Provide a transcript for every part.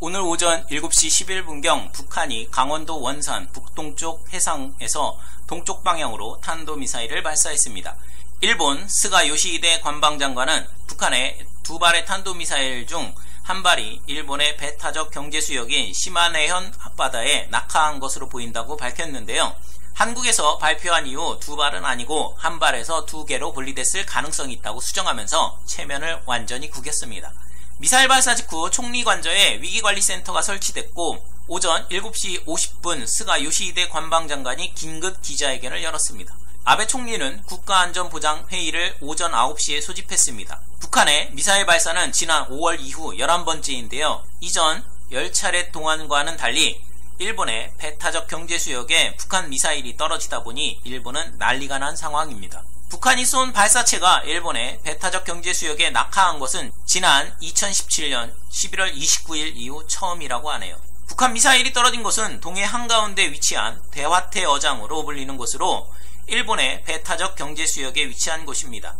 오늘 오전 7시 11분경 북한이 강원도 원산 북동쪽 해상에서 동쪽 방향으로 탄도미사일을 발사했습니다. 일본 스가 요시히데 관방장관은 북한의 두 발의 탄도미사일 중 한 발이 일본의 배타적 경제수역인 시마네현 앞바다에 낙하한 것으로 보인다고 밝혔는데요. 한국에서 발표한 이후 두 발은 아니고 한 발에서 두 개로 분리됐을 가능성이 있다고 수정하면서 체면을 완전히 구겼습니다. 미사일 발사 직후 총리관저에 위기관리센터가 설치됐고 오전 7시 50분 스가 요시히데 관방장관이 긴급 기자회견을 열었습니다. 아베 총리는 국가안전보장회의를 오전 9시에 소집했습니다. 북한의 미사일 발사는 지난 5월 이후 11번째인데요. 이전 10차례 동안과는 달리 일본의 배타적 경제수역에 북한 미사일이 떨어지다 보니 일본은 난리가 난 상황입니다. 북한이 쏜 발사체가 일본의 배타적 경제수역에 낙하한 것은 지난 2017년 11월 29일 이후 처음이라고 하네요. 북한 미사일이 떨어진 곳은 동해 한가운데 위치한 대화태 어장으로 불리는 곳으로 일본의 배타적 경제수역에 위치한 곳입니다.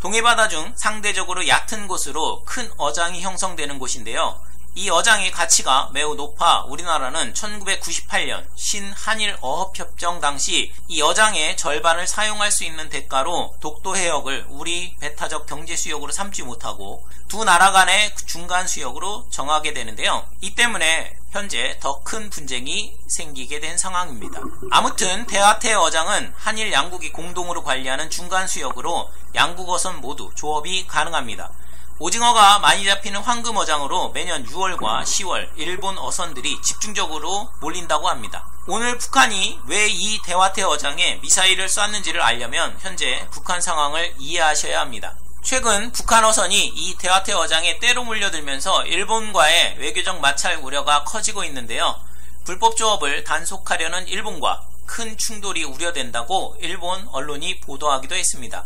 동해바다 중 상대적으로 얕은 곳으로 큰 어장이 형성되는 곳인데요. 이 어장의 가치가 매우 높아 우리나라는 1998년 신한일 어업협정 당시 이 어장의 절반을 사용할 수 있는 대가로 독도 해역을 우리 배타적 경제수역으로 삼지 못하고 두 나라 간의 중간 수역으로 정하게 되는데요. 이 때문에 현재 더 큰 분쟁이 생기게 된 상황입니다. 아무튼 대화태 어장은 한일 양국이 공동으로 관리하는 중간 수역으로 양국 어선 모두 조업이 가능합니다. 오징어가 많이 잡히는 황금어장으로 매년 6월과 10월 일본 어선들이 집중적으로 몰린다고 합니다. 오늘 북한이 왜 이 대화태 어장에 미사일을 쐈는지를 알려면 현재 북한 상황을 이해하셔야 합니다. 최근 북한 어선이 이 대화태 어장에 때로 몰려들면서 일본과의 외교적 마찰 우려가 커지고 있는데요. 불법 조업을 단속하려는 일본과 큰 충돌이 우려된다고 일본 언론이 보도하기도 했습니다.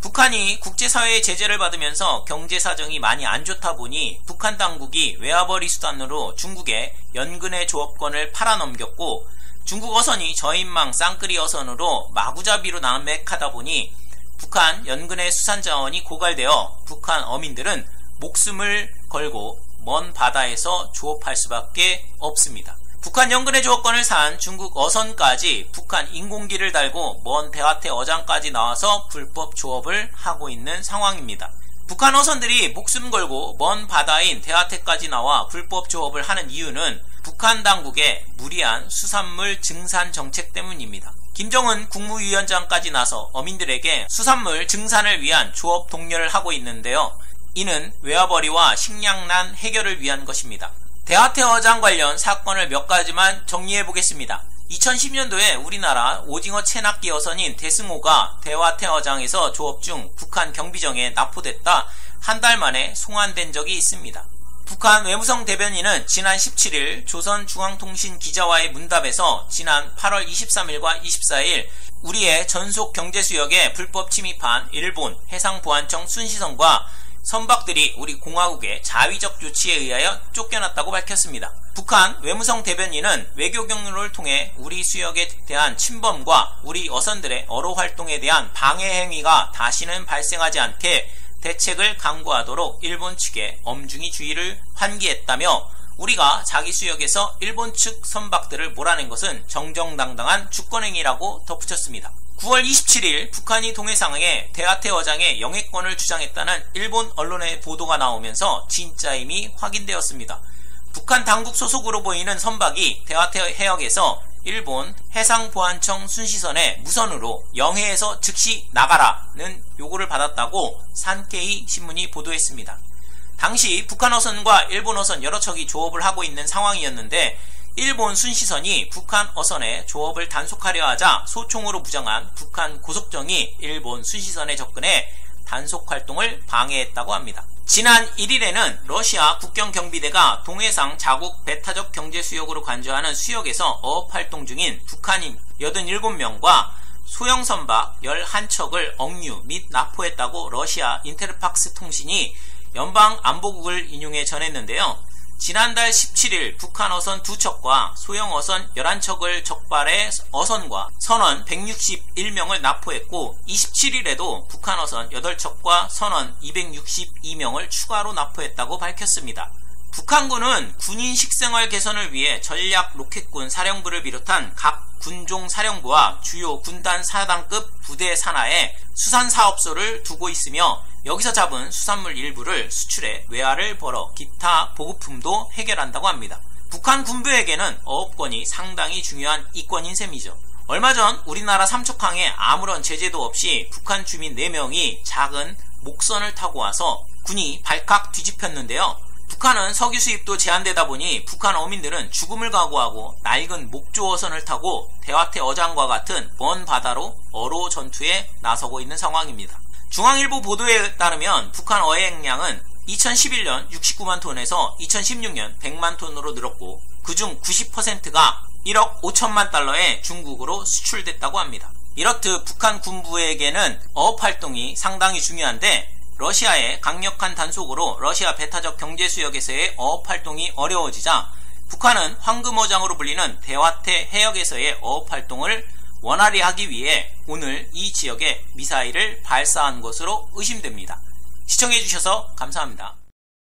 북한이 국제사회의 제재를 받으면서 경제 사정이 많이 안 좋다 보니 북한 당국이 외화벌이 수단으로 중국에 연근해 조업권을 팔아넘겼고 중국 어선이 저인망 쌍끌이 어선으로 마구잡이로 남맥하다 보니 북한 연근해 수산자원이 고갈되어 북한 어민들은 목숨을 걸고 먼 바다에서 조업할 수밖에 없습니다. 북한 연근해 조업권을 산 중국 어선까지 북한 인공기를 달고 먼 대화태 어장까지 나와서 불법 조업을 하고 있는 상황입니다. 북한 어선들이 목숨 걸고 먼 바다인 대화태까지 나와 불법 조업을 하는 이유는 북한 당국의 무리한 수산물 증산 정책 때문입니다. 김정은 국무위원장까지 나서 어민들에게 수산물 증산을 위한 조업 독려를 하고 있는데요. 이는 외화벌이와 식량난 해결을 위한 것입니다. 대화태 어장 관련 사건을 몇 가지만 정리해 보겠습니다. 2010년도에 우리나라 오징어 채낚기 어선인 대승호가 대화태 어장에서 조업 중 북한 경비정에 납포됐다 한 달 만에 송환된 적이 있습니다. 북한 외무성 대변인은 지난 17일 조선중앙통신 기자와의 문답에서 지난 8월 23일과 24일 우리의 전속 경제수역에 불법 침입한 일본 해상보안청 순시선과 선박들이 우리 공화국의 자위적 조치에 의하여 쫓겨났다고 밝혔습니다. 북한 외무성 대변인은 외교 경로를 통해 우리 수역에 대한 침범과 우리 어선들의 어로 활동에 대한 방해 행위가 다시는 발생하지 않게 대책을 강구하도록 일본 측에 엄중히 주의를 환기했다며 우리가 자기 수역에서 일본 측 선박들을 몰아낸 것은 정정당당한 주권행위라고 덧붙였습니다. 9월 27일 북한이 동해상에 대화태 어장의 영해권을 주장했다는 일본 언론의 보도가 나오면서 진짜임이 확인되었습니다. 북한 당국 소속으로 보이는 선박이 대화태 해역에서 일본 해상보안청 순시선에 무선으로 영해에서 즉시 나가라는 요구를 받았다고 산케이 신문이 보도했습니다. 당시 북한 어선과 일본 어선 여러 척이 조업을 하고 있는 상황이었는데 일본 순시선이 북한 어선의 조업을 단속하려 하자 소총으로 무장한 북한 고속정이 일본 순시선에 접근해 단속 활동을 방해했다고 합니다. 지난 1일에는 러시아 국경경비대가 동해상 자국 배타적 경제수역으로 간주하는 수역에서 어업활동 중인 북한인 87명과 소형 선박 11척을 억류 및 납포했다고 러시아 인테르팍스 통신이 연방안보국을 인용해 전했는데요. 지난달 17일 북한 어선 2척과 소형 어선 11척을 적발해 어선과 선원 161명을 납포했고 27일에도 북한 어선 8척과 선원 262명을 추가로 납포했다고 밝혔습니다. 북한군은 군인 식생활 개선을 위해 전략 로켓군 사령부를 비롯한 각 군종 사령부와 주요 군단 사단급 부대 산하에 수산사업소를 두고 있으며 여기서 잡은 수산물 일부를 수출해 외화를 벌어 기타 보급품도 해결한다고 합니다. 북한 군부에게는 어업권이 상당히 중요한 이권인 셈이죠. 얼마 전 우리나라 삼척항에 아무런 제재도 없이 북한 주민 4명이 작은 목선을 타고 와서 군이 발칵 뒤집혔는데요. 북한은 석유 수입도 제한되다 보니 북한 어민들은 죽음을 각오하고 낡은 목조어선을 타고 대화태 어장과 같은 먼 바다로 어로 전투에 나서고 있는 상황입니다. 중앙일보 보도에 따르면 북한 어획량은 2011년 69만 톤에서 2016년 100만 톤으로 늘었고 그중 90%가 1억 5천만 달러에 중국으로 수출됐다고 합니다. 이렇듯 북한 군부에게는 어업활동이 상당히 중요한데 러시아의 강력한 단속으로 러시아 배타적 경제수역에서의 어업활동이 어려워지자 북한은 황금어장으로 불리는 대화태 해역에서의 어업활동을 원활히 하기 위해 오늘 이 지역에 미사일을 발사한 것으로 의심됩니다. 시청해주셔서 감사합니다.